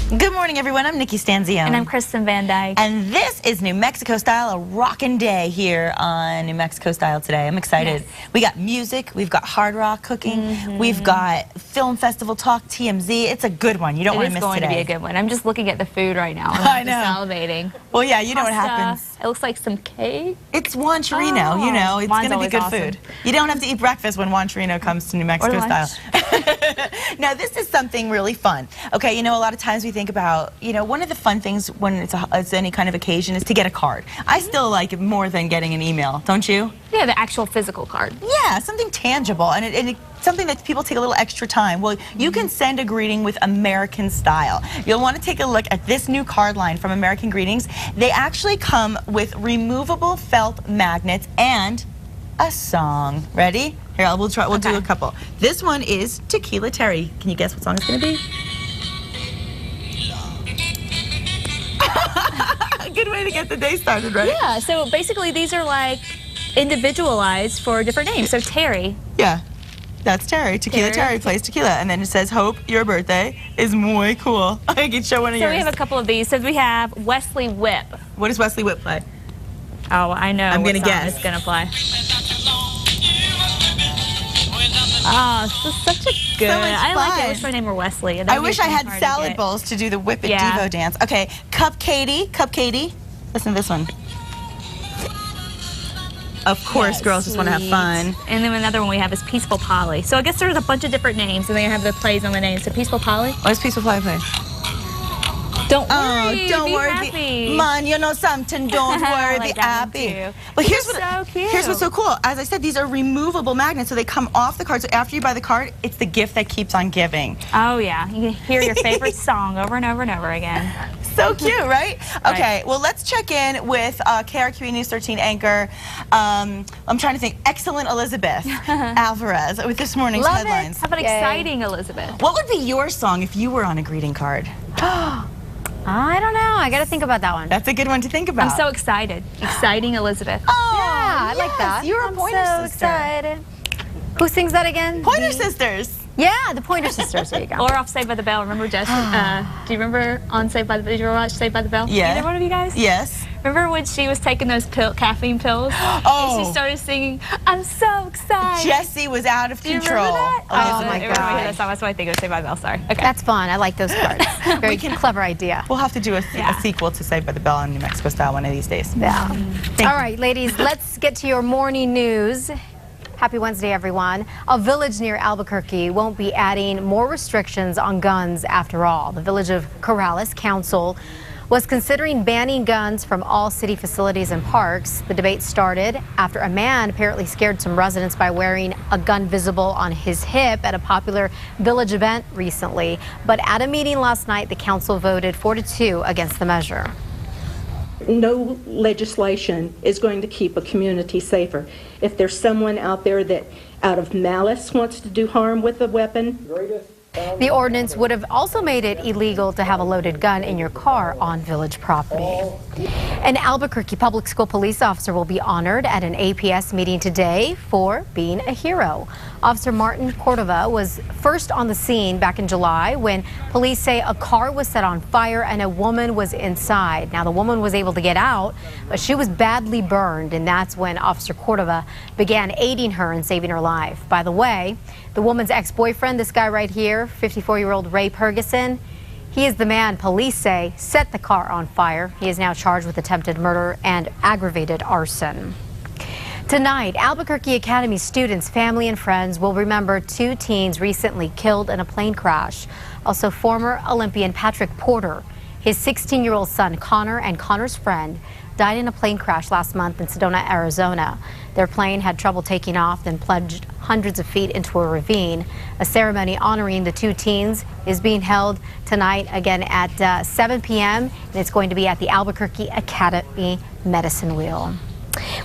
Good morning, everyone. I'm Nikki Stanzione. And I'm Kristen Van Dyke. And this is New Mexico Style, a rockin' day here on New Mexico Style today. I'm excited. Yes. We got music, we've got hard rock cooking, we've got film festival talk, TMZ. It's a good one. You don't want to miss today. It's going to be a good one. I'm just looking at the food right now. I know. Salivating. Well, yeah, you know what happens. It looks like some cake. It's Juan Chirino, you know. It's going to be good awesome. food. You don't have to eat breakfast when Juan Chirino comes to New Mexico Style. Now, this is something really fun. Okay, you know, a lot of times we think about, you know, one of the fun things when it's any kind of occasion is to get a card. I still like it more than getting an email, don't you? Yeah, the actual physical card. Yeah, something tangible, and it's something that people take a little extra time. Well, you can send a greeting with American Style. You'll want to take a look at this new card line from American Greetings. They actually come with removable felt magnets and a song. Ready? Here, we'll do a couple. This one is Tequila Terry. Can you guess what song it's going to be? Good way to get the day started, right? Yeah, so basically these are like individualized for different names. So Terry. Yeah, that's Terry. Tequila Terry plays tequila. And then it says, hope your birthday is muy cool. I can show one of yours. So we have a couple of these. So we have Wesley Whip. What does Wesley Whip play? Oh, I know. I'm going to guess. It's going to play. Oh, this is such a good. I like it. I wish my name were Wesley. I wish I had salad bowls to do the Whip It Devo dance. Okay, Cup Katie. Listen to this one. Of course, girls just want to have fun. And then another one we have is Peaceful Polly. So I guess there's a bunch of different names, and they have the plays on the names. So Peaceful Polly. What does Peaceful Polly play? Don't worry, don't be worry, happy. Man, you know something, don't worry, be like happy. But here's what's so cool. As I said, these are removable magnets, so they come off the card. So after you buy the card, it's the gift that keeps on giving. Oh, yeah. You can hear your favorite song over and over and over again. So cute, right? Okay, well, let's check in with KRQE News 13 anchor, I'm trying to think, excellent Elizabeth Alvarez with this morning's headlines. How about exciting Elizabeth? What would be your song if you were on a greeting card? I don't know. I got to think about that one. That's a good one to think about. I'm so excited. Exciting Elizabeth. Oh, yeah, I like that. You're a Pointer so Sister. Excited. Who sings that again? Pointer Sisters. Yeah, the Pointer Sisters. There you go. Or off Saved by the Bell. Remember Jess? Do you remember on Saved by the Bell? Did you ever watch Saved by the Bell? Yeah. Either one of you guys? Yes. Remember when she was taking those caffeine pills? Oh. And she started singing, I'm so excited. Jessie was out of control. Do you remember that? Oh, my God. That's why I think it was Saved by the Bell. Sorry. Okay. That's fun. I like those parts. Very clever idea. We'll have to do a sequel to Saved by the Bell on New Mexico Style one of these days. Yeah. All right, ladies, let's get to your morning news. Happy Wednesday, everyone. A village near Albuquerque won't be adding more restrictions on guns after all. The village of Corrales Council was considering banning guns from all city facilities and parks. The debate started after a man apparently scared some residents by wearing a gun visible on his hip at a popular village event recently. But at a meeting last night, the council voted 4-2 against the measure. No legislation is going to keep a community safer. If there's someone out there that out of malice wants to do harm with a weapon. The ordinance would have also made it illegal to have a loaded gun in your car on village property. An Albuquerque public school police officer will be honored at an APS meeting today for being a hero. Officer Martin Cordova was first on the scene back in July when police say a car was set on fire and a woman was inside. Now, the woman was able to get out, but she was badly burned, and that's when Officer Cordova began aiding her and saving her life. By the way, the woman's ex-boyfriend, this guy right here, 54-year-old Ray Perguson, he is the man police say set the car on fire. He is now charged with attempted murder and aggravated arson. Tonight, Albuquerque Academy students, family, and friends will remember 2 teens recently killed in a plane crash. Also, former Olympian Patrick Porter, his 16-year-old son Connor, and Connor's friend died in a plane crash last month in Sedona, Arizona. Their plane had trouble taking off, then plunged hundreds of feet into a ravine. A ceremony honoring the 2 teens is being held tonight again at 7 p.m. and it's going to be at the Albuquerque Academy Medicine Wheel.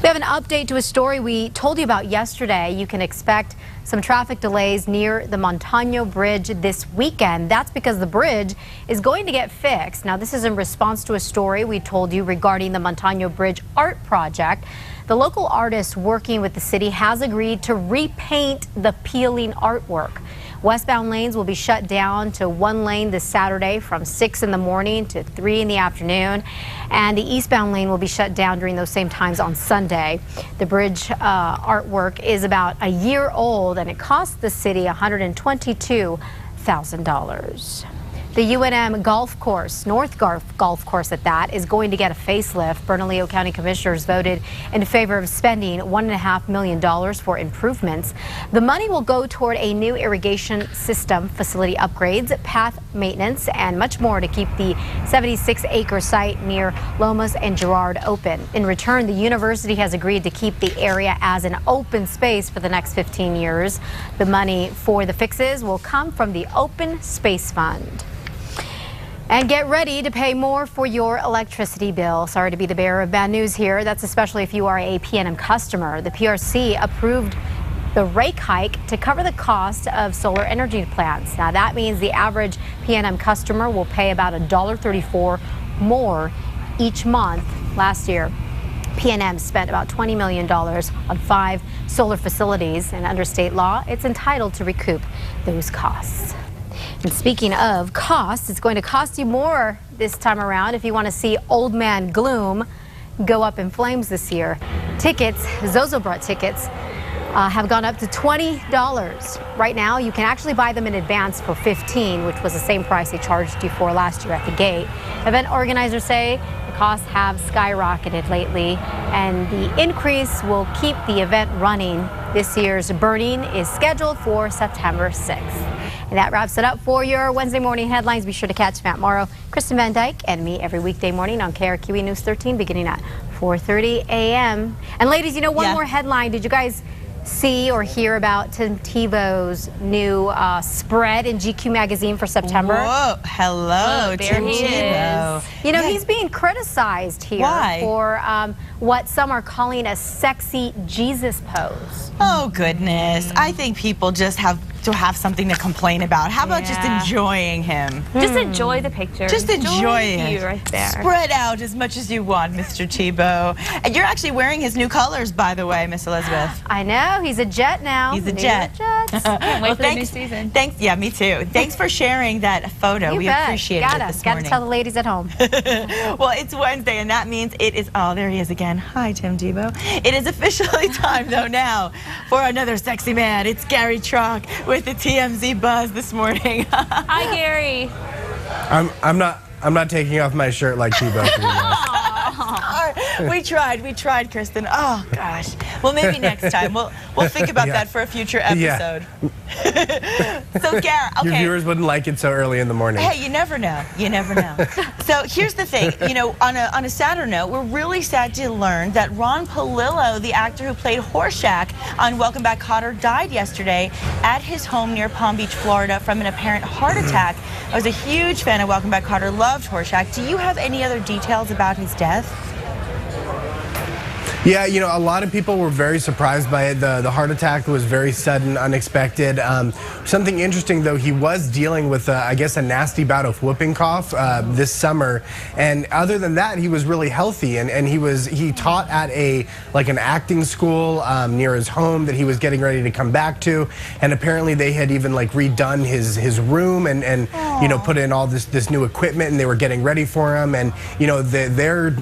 We have an update to a story we told you about yesterday. You can expect some traffic delays near the Montano Bridge this weekend. That's because the bridge is going to get fixed. Now, this is in response to a story we told you regarding the Montano Bridge art project. The local artist working with the city has agreed to repaint the peeling artwork. Westbound lanes will be shut down to one lane this Saturday from 6 in the morning to 3 in the afternoon. And the eastbound lane will be shut down during those same times on Sunday. The bridge artwork is about a year old and it cost the city $122,000. The UNM golf course, North Golf Course at that, is going to get a facelift. Bernalillo County Commissioners voted in favor of spending $1.5 million for improvements. The money will go toward a new irrigation system, facility upgrades, path maintenance, and much more to keep the 76-acre site near Lomas and Girard open. In return, the university has agreed to keep the area as an open space for the next 15 years. The money for the fixes will come from the Open Space Fund. And get ready to pay more for your electricity bill. Sorry to be the bearer of bad news here. That's especially if you are a PNM customer. The PRC approved the rate hike to cover the cost of solar energy plants. Now that means the average PNM customer will pay about $1.34 more each month. Last year, PNM spent about $20 million on 5 solar facilities, and under state law, it's entitled to recoup those costs. And speaking of costs, it's going to cost you more this time around if you want to see Old Man Gloom go up in flames this year. Tickets, Zozobra tickets, have gone up to $20. Right now, you can actually buy them in advance for $15, which was the same price they charged you for last year at the gate. Event organizers say the costs have skyrocketed lately, and the increase will keep the event running. This year's burning is scheduled for September 6th. And that wraps it up for your Wednesday morning headlines. Be sure to catch Matt Morrow, Kristen Van Dyke, and me every weekday morning on KRQE News 13 beginning at 4:30 a.m. And ladies, you know, one more headline. Did you guys see or hear about Tim Tebow's new spread in GQ magazine for September? Whoa, hello, Tim Tebow. You know, he's being criticized here for what some are calling a sexy Jesus pose. Oh, goodness. I think people just have to have something to complain about. How about just enjoying him? Just enjoy the picture. Just enjoy it. You right there. Spread out as much as you want, Mr. Tebow. And you're actually wearing his new colors, by the way, Miss Elizabeth. I know. He's a Jet now. He's a Jet. Can't wait for the new season. Thanks. Yeah, me too. Thanks for sharing that photo. We appreciate it this morning. Gotta tell the ladies at home. Well, it's Wednesday, and that means it is, oh, there he is again. Hi, Tim Tebow. It is officially time, though, now for another sexy man. It's Gary Trock with the TMZ Buzz this morning. Hi, Gary. I'm not taking off my shirt like Tebow. We tried, Kristen. Oh gosh. Well, maybe next time. We'll think about that for a future episode. So, Garrett, okay. Your viewers wouldn't like it so early in the morning. Hey, you never know. You never know. So here's the thing. You know, on a sadder note, we're really sad to learn that Ron Palillo, the actor who played Horshack on Welcome Back, Kotter, died yesterday at his home near Palm Beach, Florida, from an apparent heart attack. I was a huge fan of Welcome Back, Kotter. Loved Horshack. Do you have any other details about his death? Yeah, you know, a lot of people were very surprised by it. The heart attack was very sudden, unexpected. Something interesting, though, he was dealing with, I guess, a nasty bout of whooping cough this summer. And other than that, he was really healthy. And he taught at an acting school near his home that he was getting ready to come back to. And apparently they had even redone his room and you know, put in all this new equipment, and they were getting ready for him. And you know, they're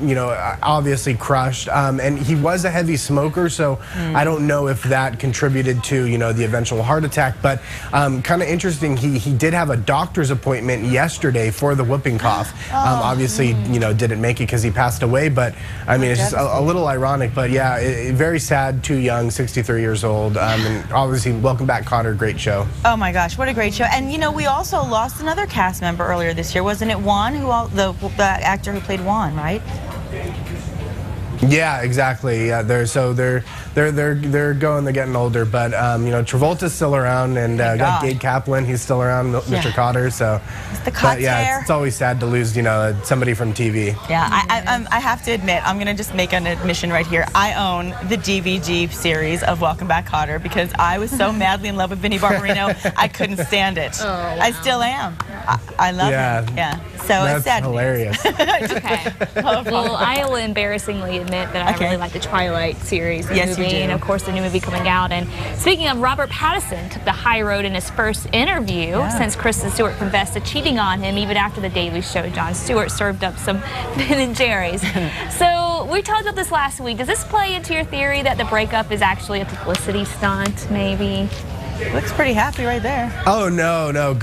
obviously crushed. And he was a heavy smoker, so I don't know if that contributed to, the eventual heart attack. But kind of interesting, he did have a doctor's appointment yesterday for the whooping cough. Obviously, didn't make it because he passed away. But I mean, it's just a little ironic. But yeah, very sad, too young, 63 years old. And obviously, Welcome Back, Kotter, great show. Oh my gosh, what a great show! And we also lost another cast member earlier this year, wasn't it? Juan, the actor who played Juan, right? Yeah, exactly. Yeah, they're getting older, but Travolta's still around, and got Gabe Kaplan, he's still around, Mr. Kotter. So, it's always sad to lose somebody from TV. Yeah, I have to admit, I'm gonna just make an admission right here. I own the DVD series of Welcome Back, Kotter because I was so madly in love with Vinnie Barbarino, I couldn't stand it. Oh, wow. I still am. I love Yeah. him. Yeah. So it's That's sad. hilarious. Okay. Well, I will embarrassingly admit that I really like the Twilight series, the Yes, you movie, do. and of course the new movie coming out. And speaking of, Robert Pattinson took the high road in his first interview since Kristen Stewart confessed to cheating on him even after The Daily Show. Jon Stewart served up some Ben & Jerry's. So we talked about this last week. Does this play into your theory that the breakup is actually a publicity stunt, maybe? Looks pretty happy right there. Oh, no.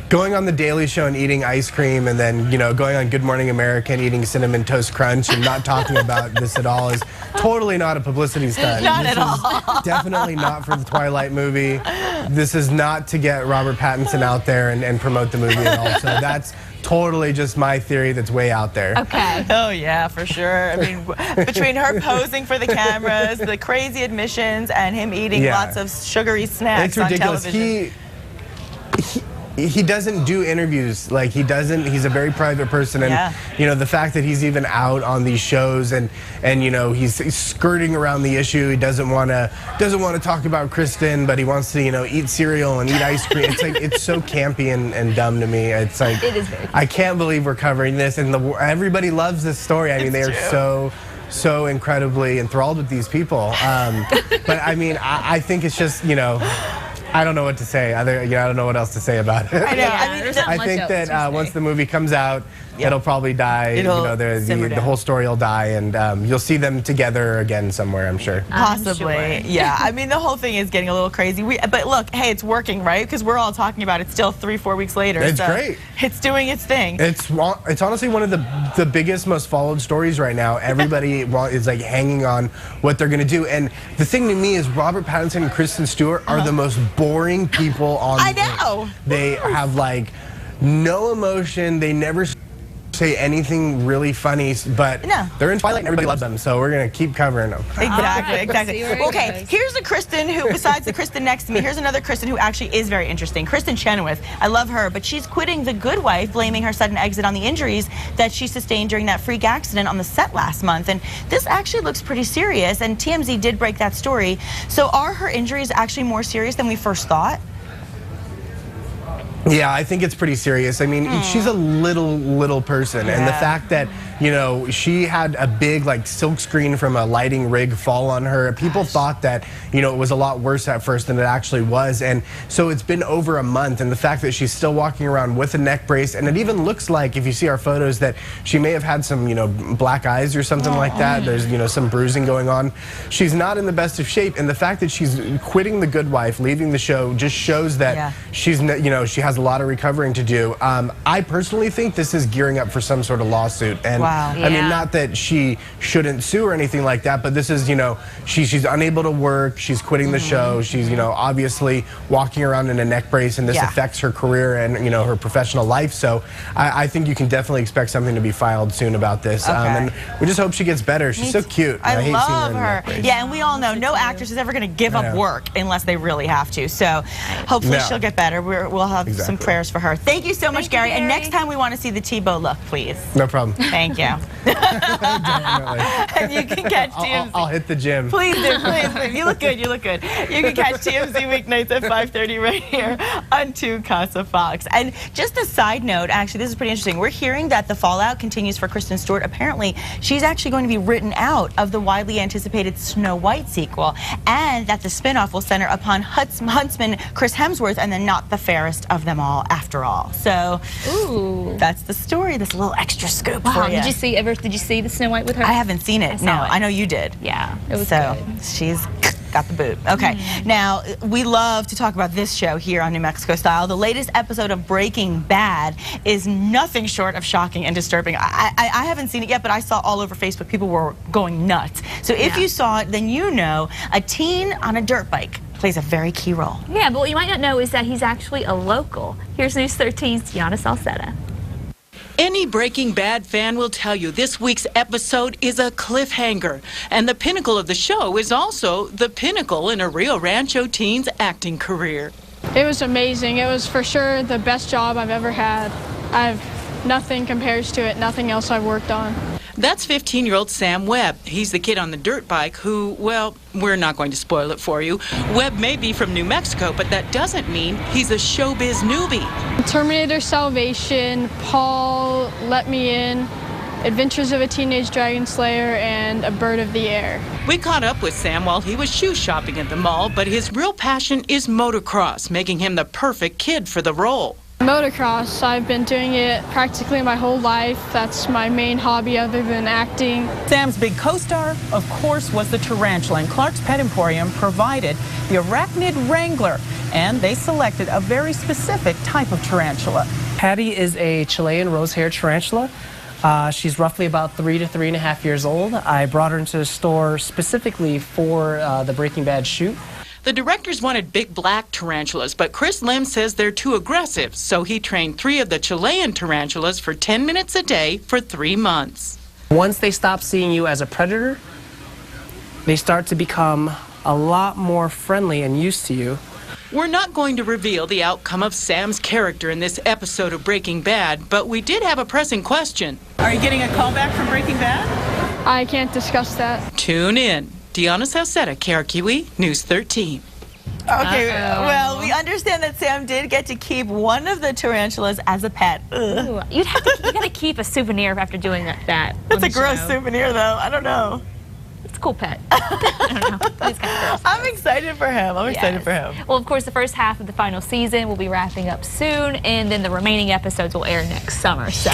Going on The Daily Show and eating ice cream, and then, going on Good Morning America and eating Cinnamon Toast Crunch and not talking about this at all is totally not a publicity stunt. Not at all. Definitely not for the Twilight movie. This is not to get Robert Pattinson out there and promote the movie at all. So that's totally just my theory that's way out there. Okay. Oh, yeah, for sure. I mean, between her posing for the cameras, the crazy admissions, and him eating lots of sugary snacks It's ridiculous. on television. He doesn't do interviews. Like, he's a very private person, and the fact that he's even out on these shows and he's skirting around the issue. He doesn't want to talk about Kristen, but he wants to eat cereal and eat ice cream. It's like, it's so campy and dumb to me. It's like, It is very I can't believe we're covering this, and everybody loves this story. I mean, they are so incredibly enthralled with these people. But I mean, I think it's just, I don't know what to say. I don't know what else to say about it. I know. I think that once the movie comes out, it'll probably die. The whole story will die, and you'll see them together again somewhere, I'm sure. Possibly. Yeah. I mean, the whole thing is getting a little crazy. But look, hey, it's working, right? Because we're all talking about it still 3-4 weeks later. It's great. It's doing its thing. It's honestly one of the biggest, most followed stories right now. Everybody is like hanging on what they're going to do. And the thing to me is Robert Pattinson and Kristen Stewart are the most boring people on I know. earth. They have like no emotion. They never say anything really funny, but they're in Twilight and everybody loves them, so we're going to keep covering them. Exactly. Okay, here's a Kristen who, besides the Kristen next to me, here's another Kristen who actually is very interesting. Kristen Chenoweth. I love her, but she's quitting The Good Wife, blaming her sudden exit on the injuries that she sustained during that freak accident on the set last month. And this actually looks pretty serious, and TMZ did break that story. So are her injuries actually more serious than we first thought? Yeah, I think it's pretty serious. I mean, she's a little person, and the fact that, she had a big, silk screen from a lighting rig fall on her, people thought that, it was a lot worse at first than it actually was, and so it's been over a month, and the fact that she's still walking around with a neck brace, and it even looks like, if you see our photos, that she may have had some, black eyes or something like that. There's, some bruising going on. She's not in the best of shape, and the fact that she's quitting The Good Wife, leaving the show, just shows that she's, she has a lot of recovering to do. I personally think this is gearing up for some sort of lawsuit, and I mean, not that she shouldn't sue or anything like that, but this is, she's unable to work, she's quitting the show, she's, obviously walking around in a neck brace, and this affects her career and, her professional life, so I think you can definitely expect something to be filed soon about this, and we just hope she gets better. She's so cute. I hate love seeing her in a her. neck brace. Yeah, and we all know no actress is ever going to give up work unless they really have to, so hopefully she'll get better. We'll have some prayers for her. Thank you so much, Gary. And next time we want to see the Tebow look, please. No problem. Thank you. And you can catch TMZ. I'll hit the gym. Please do, please. You look good, you look good. You can catch TMZ weeknights at 5:30 right here on 2 Casa Fox. And just a side note, actually, this is pretty interesting. We're hearing that the fallout continues for Kristen Stewart. Apparently, she's actually going to be written out of the widely anticipated Snow White sequel, and that the spinoff will center upon huntsman Chris Hemsworth, and then not the fairest of them all after all. So that's the story. That's a little extra scoop for you. Did you see the Snow White with her? I haven't seen it. No, I know you did. Yeah, it was so good. She's got the boot. Okay, now we love to talk about this show here on New Mexico Style. The latest episode of Breaking Bad is nothing short of shocking and disturbing. I haven't seen it yet, but I saw all over Facebook people were going nuts. So if you saw it, then you know a teen on a dirt bike plays a very key role. Yeah, but what you might not know is that he's actually a local. Here's News 13's Gianna Salceda. Any Breaking Bad fan will tell you this week's episode is a cliffhanger, and the pinnacle of the show is also the pinnacle in a Rio Rancho teen's acting career. It was amazing. It was for sure the best job I've ever had. Nothing compares to it, nothing else I've worked on. That's 15-year-old Sam Webb. He's the kid on the dirt bike who, well, we're not going to spoil it for you. Webb may be from New Mexico, but that doesn't mean he's a showbiz newbie. Terminator Salvation, Paul, Let Me In, Adventures of a Teenage Dragon Slayer, and A Bird of the Air. We caught up with Sam while he was shoe shopping at the mall, but his real passion is motocross, making him the perfect kid for the role. Motocross, I've been doing it practically my whole life. That's my main hobby other than acting. Sam's big co-star, of course, was the tarantula, and Clark's Pet Emporium provided the Arachnid Wrangler, and they selected a very specific type of tarantula. Patty is a Chilean rose-haired tarantula. She's roughly about 3 to 3.5 years old. I brought her into the store specifically for the Breaking Bad shoot. The directors wanted big black tarantulas, but Chris Lim says they're too aggressive, so he trained 3 of the Chilean tarantulas for 10 minutes a day for 3 months. Once they stop seeing you as a predator, they start to become a lot more friendly and used to you. We're not going to reveal the outcome of Sam's character in this episode of Breaking Bad, but we did have a pressing question. Are you getting a call back from Breaking Bad? I can't discuss that. Tune in. Deanna Salcetta, KRQE, News 13. Okay, well, we understand that Sam did get to keep one of the tarantulas as a pet. Ooh, you gotta keep a souvenir after doing that. It's a gross souvenir, though. I don't know. It's a cool pet. I don't know. It's kind of gross. I'm excited for him. I'm excited for him. Well, of course, the first half of the final season will be wrapping up soon, and then the remaining episodes will air next summer. So.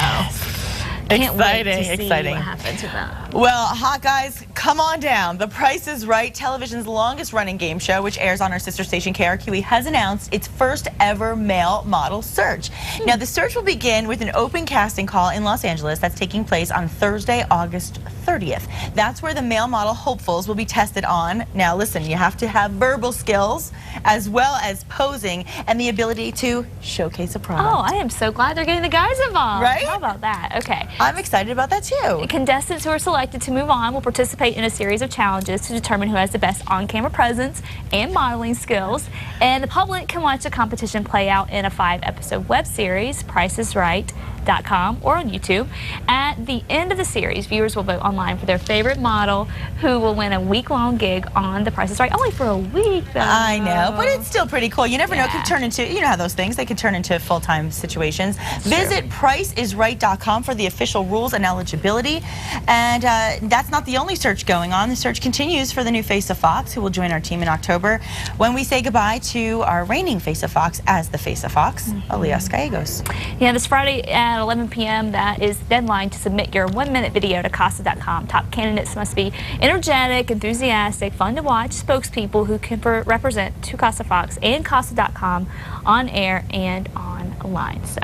Can't wait to see what happens with that. Well, hot guys, come on down. The Price is Right, television's longest running game show, which airs on our sister station KRQE, has announced its first ever male model search. Now, the search will begin with an open casting call in Los Angeles that's taking place on Thursday, August 30th. That's where the male model hopefuls will be tested on. Now, listen, you have to have verbal skills as well as posing and the ability to showcase a product. Oh, I am so glad they're getting the guys involved. Right? How about that? Okay. I'm excited about that too. Contestants who are selected to move on will participate in a series of challenges to determine who has the best on-camera presence and modeling skills. And the public can watch the competition play out in a 5-episode web series, PriceIsRight.com, or on YouTube. At the end of the series, viewers will vote online for their favorite model, who will win a week-long gig on The Price is Right. Only for a week, though. I know, but it's still pretty cool. You never know, it could turn into, you know how those things, they could turn into full-time situations. Visit PriceIsRight.com for the official rules and eligibility. And that's not the only search going on. The search continues for the new Face of Fox, who will join our team in October when we say goodbye to our reigning Face of Fox as the Face of Fox, Elias Gallegos. Yeah, this Friday at 11 p.m., that is deadline to submit your 1-minute video to Casa.com. Top candidates must be energetic, enthusiastic, fun to watch spokespeople who can represent to Casa Fox and Casa.com on air and online. So.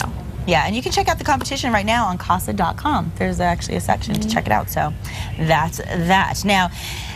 Yeah, and you can check out the competition right now on Casa.com. There's actually a section to check it out, so that's that. Now,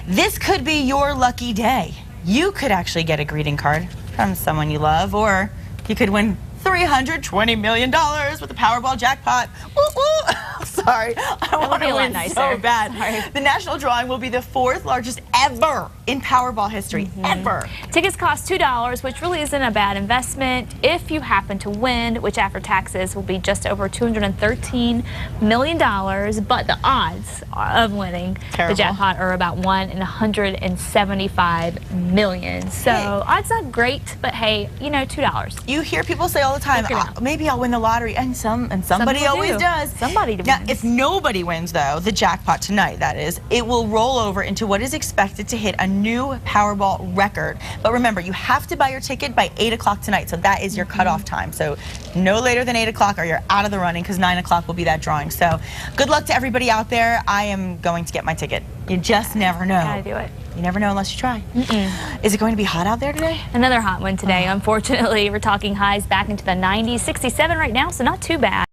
this could be your lucky day. You could actually get a greeting card from someone you love, or you could win $320 million with the Powerball Jackpot. Woo woo! Sorry, I want to win so bad. Sorry. The national drawing will be the 4th largest ever in Powerball history, ever. Tickets cost $2, which really isn't a bad investment if you happen to win, which after taxes will be just over $213 million. But the odds of winning the jackpot are about 1 in 175 million. So odds not great, but hey, you know, $2. You hear people say all the time, maybe I'll win the lottery, and somebody always does. Somebody wins. Now, if nobody wins, though, the jackpot tonight, that is, it will roll over into what is expected to hit a new Powerball record. But remember, you have to buy your ticket by 8 o'clock tonight, so that is your cutoff time. So no later than 8 o'clock or you're out of the running, because 9 o'clock will be that drawing. So good luck to everybody out there. I am going to get my ticket. You just never know. Gotta do it. You never know unless you try. Is it going to be hot out there today? Another hot one today. Unfortunately, we're talking highs back into the 90s, 67 right now, so not too bad.